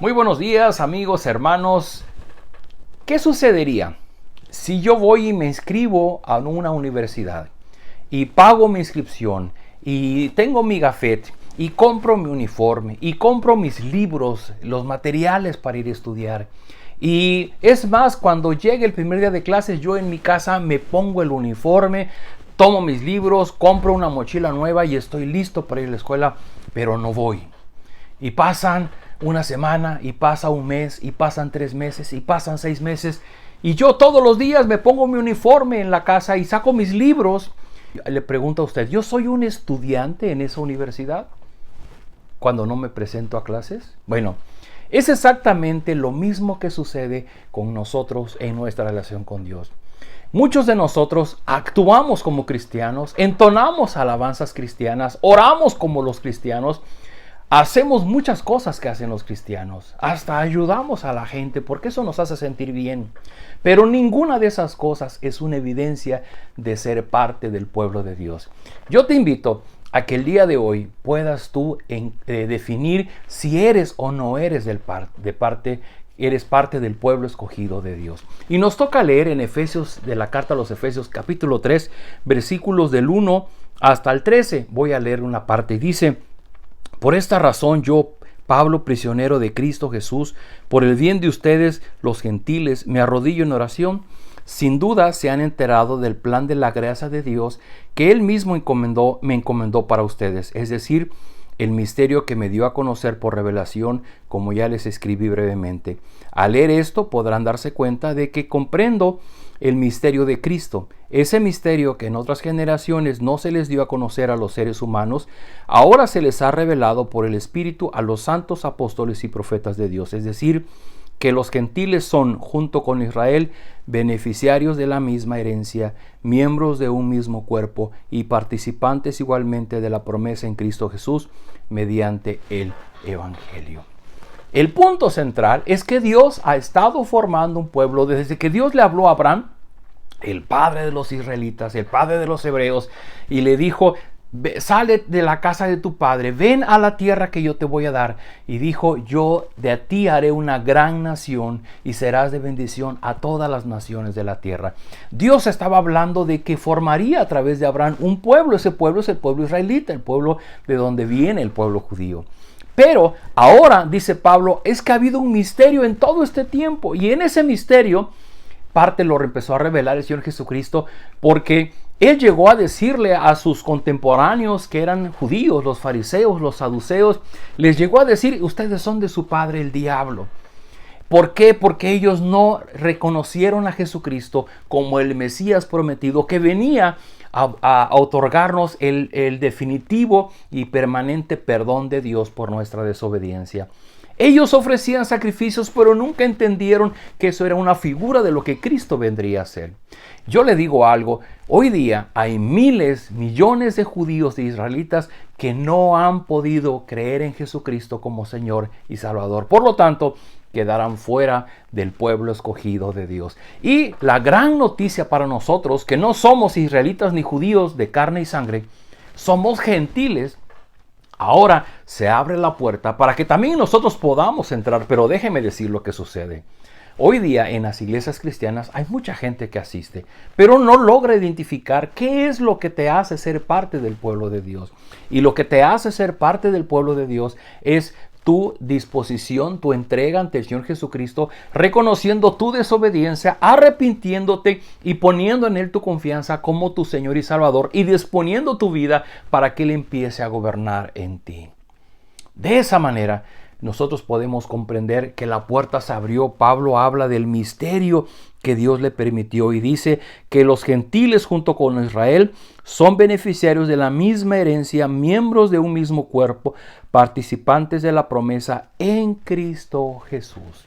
Muy buenos días, amigos, hermanos. ¿Qué sucedería si yo voy y me inscribo a una universidad y pago mi inscripción y tengo mi gafet y compro mi uniforme y compro mis libros, los materiales para ir a estudiar? Y es más, cuando llegue el primer día de clases, yo en mi casa me pongo el uniforme, tomo mis libros, compro una mochila nueva y estoy listo para ir a la escuela, pero no voy. Y pasan una semana, y pasa un mes, y pasan 3 meses, y pasan 6 meses. Y yo todos los días me pongo mi uniforme en la casa y saco mis libros. Le pregunto a usted, ¿yo soy un estudiante en esa universidad cuando no me presento a clases? Bueno, es exactamente lo mismo que sucede con nosotros en nuestra relación con Dios. Muchos de nosotros actuamos como cristianos, entonamos alabanzas cristianas, oramos como los cristianos, hacemos muchas cosas que hacen los cristianos, hasta ayudamos a la gente porque eso nos hace sentir bien. Pero ninguna de esas cosas es una evidencia de ser parte del pueblo de Dios. Yo te invito a que el día de hoy puedas tú definir si eres o no eres eres parte del pueblo escogido de Dios. Y nos toca leer en Efesios, de la carta a los Efesios, capítulo 3, versículos del 1 hasta el 13. Voy a leer una parte y dice: por esta razón yo, Pablo, prisionero de Cristo Jesús, por el bien de ustedes, los gentiles, me arrodillo en oración. Sin duda se han enterado del plan de la gracia de Dios que Él mismo me encomendó para ustedes, es decir, el misterio que me dio a conocer por revelación, como ya les escribí brevemente. Al leer esto podrán darse cuenta de que comprendo el misterio de Cristo, ese misterio que en otras generaciones no se les dio a conocer a los seres humanos, ahora se les ha revelado por el Espíritu a los santos apóstoles y profetas de Dios, es decir, que los gentiles son, junto con Israel, beneficiarios de la misma herencia, miembros de un mismo cuerpo y participantes igualmente de la promesa en Cristo Jesús mediante el Evangelio. El punto central es que Dios ha estado formando un pueblo desde que Dios le habló a Abraham, el padre de los israelitas, el padre de los hebreos, y le dijo: sale de la casa de tu padre, ven a la tierra que yo te voy a dar. Y dijo: yo de ti haré una gran nación y serás de bendición a todas las naciones de la tierra. Dios estaba hablando de que formaría a través de Abraham un pueblo. Ese pueblo es el pueblo israelita, el pueblo de donde viene el pueblo judío. Pero ahora, dice Pablo, es que ha habido un misterio en todo este tiempo, y en ese misterio parte lo empezó a revelar el Señor Jesucristo, porque Él llegó a decirle a sus contemporáneos que eran judíos, los fariseos, los saduceos, les llegó a decir: ustedes son de su padre el diablo. ¿Por qué? Porque ellos no reconocieron a Jesucristo como el Mesías prometido que venía a otorgarnos el definitivo y permanente perdón de Dios por nuestra desobediencia. Ellos ofrecían sacrificios, pero nunca entendieron que eso era una figura de lo que Cristo vendría a ser. Yo le digo algo: hoy día hay miles, millones de judíos, de israelitas, que no han podido creer en Jesucristo como Señor y Salvador. Por lo tanto, quedarán fuera del pueblo escogido de Dios. Y la gran noticia para nosotros, que no somos israelitas ni judíos de carne y sangre, somos gentiles. Ahora se abre la puerta para que también nosotros podamos entrar, pero déjeme decir lo que sucede. Hoy día en las iglesias cristianas hay mucha gente que asiste, pero no logra identificar qué es lo que te hace ser parte del pueblo de Dios. Y lo que te hace ser parte del pueblo de Dios es tu disposición, tu entrega ante el Señor Jesucristo, reconociendo tu desobediencia, arrepintiéndote y poniendo en Él tu confianza como tu Señor y Salvador, y disponiendo tu vida para que Él empiece a gobernar en ti. De esa manera nosotros podemos comprender que la puerta se abrió. Pablo habla del misterio que Dios le permitió y dice que los gentiles junto con Israel son beneficiarios de la misma herencia, miembros de un mismo cuerpo, participantes de la promesa en Cristo Jesús.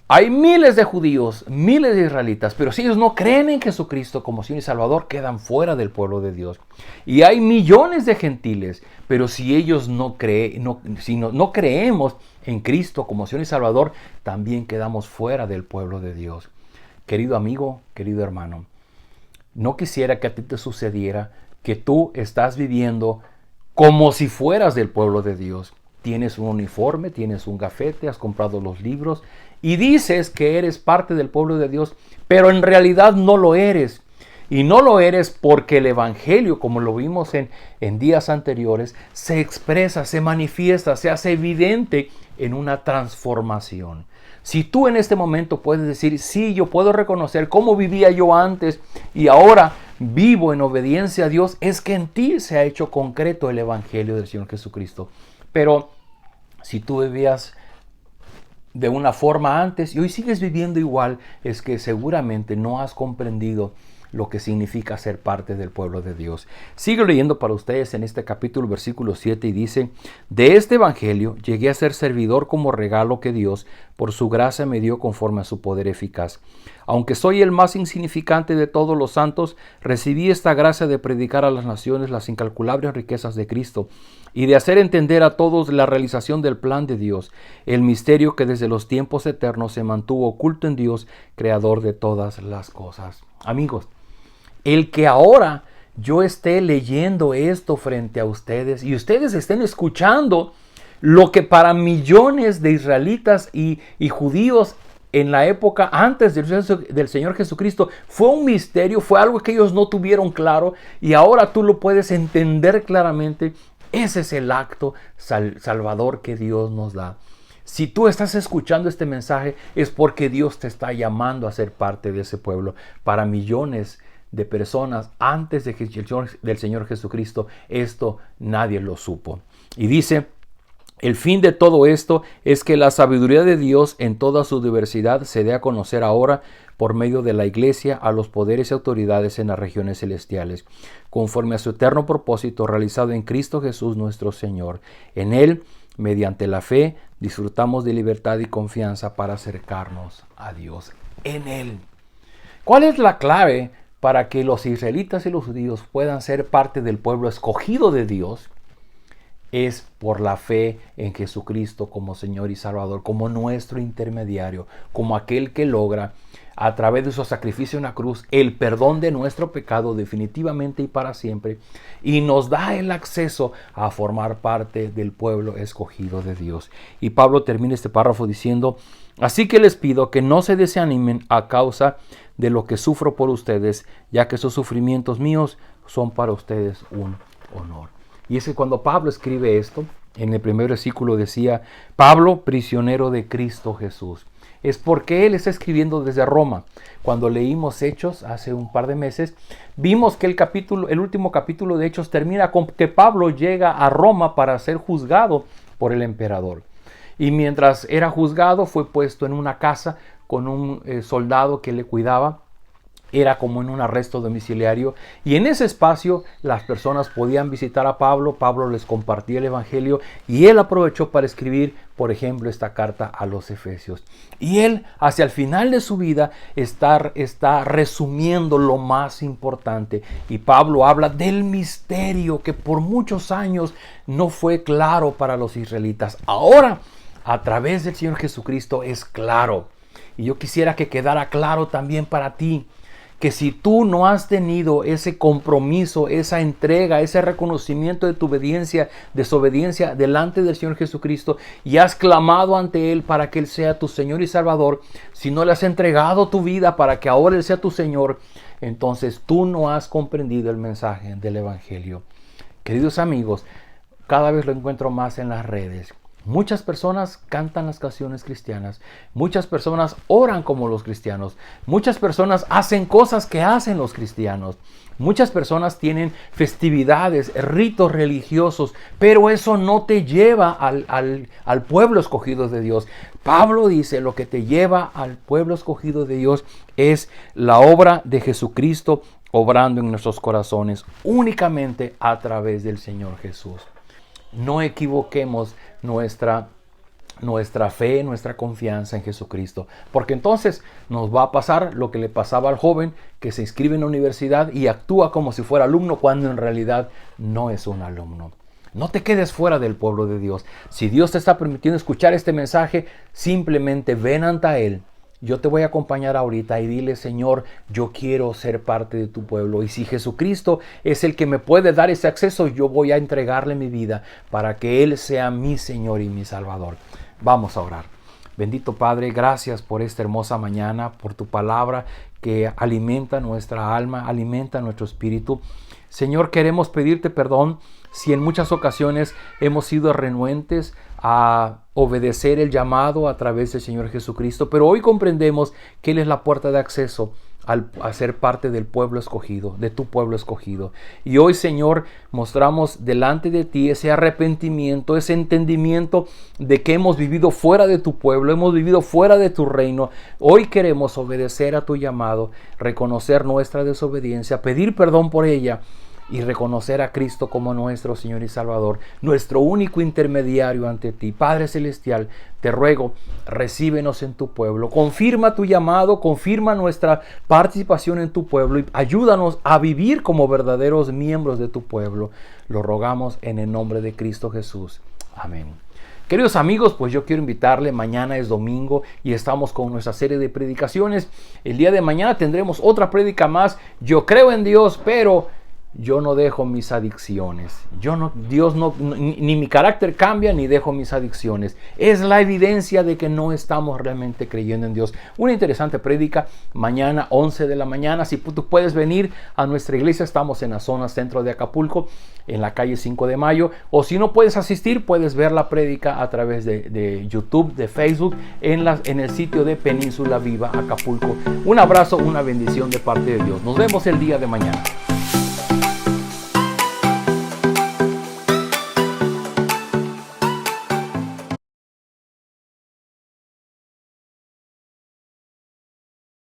Hay miles de judíos, miles de israelitas, pero si ellos no creen en Jesucristo como Señor y Salvador, quedan fuera del pueblo de Dios. Y hay millones de gentiles, pero si ellos no creemos en Cristo como Señor y Salvador, también quedamos fuera del pueblo de Dios. Querido amigo, querido hermano, no quisiera que a ti te sucediera que tú estás viviendo como si fueras del pueblo de Dios. Tienes un uniforme, tienes un gafete, has comprado los libros y dices que eres parte del pueblo de Dios, pero en realidad no lo eres. Y no lo eres porque el Evangelio, como lo vimos en días anteriores, se expresa, se manifiesta, se hace evidente en una transformación. Si tú en este momento puedes decir, sí, yo puedo reconocer cómo vivía yo antes y ahora vivo en obediencia a Dios, es que en ti se ha hecho concreto el Evangelio del Señor Jesucristo. Pero si tú vivías de una forma antes y hoy sigues viviendo igual, es que seguramente no has comprendido lo que significa ser parte del pueblo de Dios. Sigo leyendo para ustedes en este capítulo, versículo 7, y dice: de este evangelio llegué a ser servidor como regalo que Dios por su gracia me dio conforme a su poder eficaz. Aunque soy el más insignificante de todos los santos, recibí esta gracia de predicar a las naciones las incalculables riquezas de Cristo y de hacer entender a todos la realización del plan de Dios, el misterio que desde los tiempos eternos se mantuvo oculto en Dios, creador de todas las cosas. Amigos, el que ahora yo esté leyendo esto frente a ustedes y ustedes estén escuchando lo que para millones de israelitas y judíos en la época antes del Señor Jesucristo fue un misterio, fue algo que ellos no tuvieron claro y ahora tú lo puedes entender claramente. Ese es el acto salvador que Dios nos da. Si tú estás escuchando este mensaje es porque Dios te está llamando a ser parte de ese pueblo. Para millones de personas antes del Señor Jesucristo, esto nadie lo supo. Y dice: el fin de todo esto es que la sabiduría de Dios en toda su diversidad se dé a conocer ahora por medio de la iglesia a los poderes y autoridades en las regiones celestiales, conforme a su eterno propósito realizado en Cristo Jesús nuestro Señor. En Él, mediante la fe, disfrutamos de libertad y confianza para acercarnos a Dios. En Él. ¿Cuál es la clave para que los israelitas y los judíos puedan ser parte del pueblo escogido de Dios? Es por la fe en Jesucristo como Señor y Salvador, como nuestro intermediario, como aquel que logra a través de su sacrificio en la cruz el perdón de nuestro pecado definitivamente y para siempre, y nos da el acceso a formar parte del pueblo escogido de Dios. Y Pablo termina este párrafo diciendo: así que les pido que no se desanimen a causa de lo que sufro por ustedes, ya que esos sufrimientos míos son para ustedes un honor. Y es que cuando Pablo escribe esto, en el primer versículo decía: Pablo, prisionero de Cristo Jesús. Es porque él está escribiendo desde Roma. Cuando leímos Hechos hace un par de meses, vimos que el último capítulo de Hechos termina con que Pablo llega a Roma para ser juzgado por el emperador. Y mientras era juzgado, fue puesto en una casa con un soldado que le cuidaba. Era como en un arresto domiciliario y en ese espacio las personas podían visitar a Pablo. Pablo les compartía el evangelio y él aprovechó para escribir, por ejemplo, esta carta a los Efesios. Y él, hacia el final de su vida, está resumiendo lo más importante. Y Pablo habla del misterio que por muchos años no fue claro para los israelitas. Ahora, a través del Señor Jesucristo es claro. Y yo quisiera que quedara claro también para ti, que si tú no has tenido ese compromiso, esa entrega, ese reconocimiento de tu obediencia, desobediencia delante del Señor Jesucristo y has clamado ante Él para que Él sea tu Señor y Salvador, si no le has entregado tu vida para que ahora Él sea tu Señor, entonces tú no has comprendido el mensaje del Evangelio. Queridos amigos, cada vez lo encuentro más en las redes. Muchas personas cantan las canciones cristianas, muchas personas oran como los cristianos, muchas personas hacen cosas que hacen los cristianos, muchas personas tienen festividades, ritos religiosos, pero eso no te lleva al pueblo escogido de Dios. Pablo dice: lo que te lleva al pueblo escogido de Dios es la obra de Jesucristo obrando en nuestros corazones únicamente a través del Señor Jesús. No equivoquemos nuestra fe, nuestra confianza en Jesucristo, porque entonces nos va a pasar lo que le pasaba al joven que se inscribe en la universidad y actúa como si fuera alumno cuando en realidad no es un alumno. No te quedes fuera del pueblo de Dios. Si Dios te está permitiendo escuchar este mensaje, simplemente ven ante Él, Yo te voy a acompañar ahorita y dile, Señor, yo quiero ser parte de tu pueblo. Y si Jesucristo es el que me puede dar ese acceso, yo voy a entregarle mi vida para que Él sea mi Señor y mi Salvador. Vamos a orar. Bendito Padre, gracias por esta hermosa mañana, por tu palabra que alimenta nuestra alma, alimenta nuestro espíritu. Señor, queremos pedirte perdón si en muchas ocasiones hemos sido renuentes a obedecer el llamado a través del Señor Jesucristo, pero hoy comprendemos que Él es la puerta de acceso a ser parte del pueblo escogido, de tu pueblo escogido. Y hoy, Señor, mostramos delante de ti ese arrepentimiento, ese entendimiento de que hemos vivido fuera de tu pueblo, hemos vivido fuera de tu reino. Hoy queremos obedecer a tu llamado, reconocer nuestra desobediencia, pedir perdón por ella y reconocer a Cristo como nuestro Señor y Salvador, nuestro único intermediario ante ti. Padre Celestial, te ruego, recíbenos en tu pueblo, confirma tu llamado, confirma nuestra participación en tu pueblo y ayúdanos a vivir como verdaderos miembros de tu pueblo. Lo rogamos en el nombre de Cristo Jesús. Amén. Queridos amigos, pues yo quiero invitarle, mañana es domingo y estamos con nuestra serie de predicaciones. El día de mañana tendremos otra prédica más. Yo creo en Dios, pero yo no dejo mis adicciones. Dios no, ni mi carácter cambia, ni dejo mis adicciones. Es la evidencia de que no estamos realmente creyendo en Dios. Una interesante prédica, mañana 11 de la mañana. Si tú puedes venir a nuestra iglesia, estamos en la zona centro de Acapulco, en la calle 5 de Mayo. O si no puedes asistir, puedes ver la prédica a través de YouTube, de Facebook, en el sitio de Península Viva Acapulco. Un abrazo, una bendición de parte de Dios. Nos vemos el día de mañana.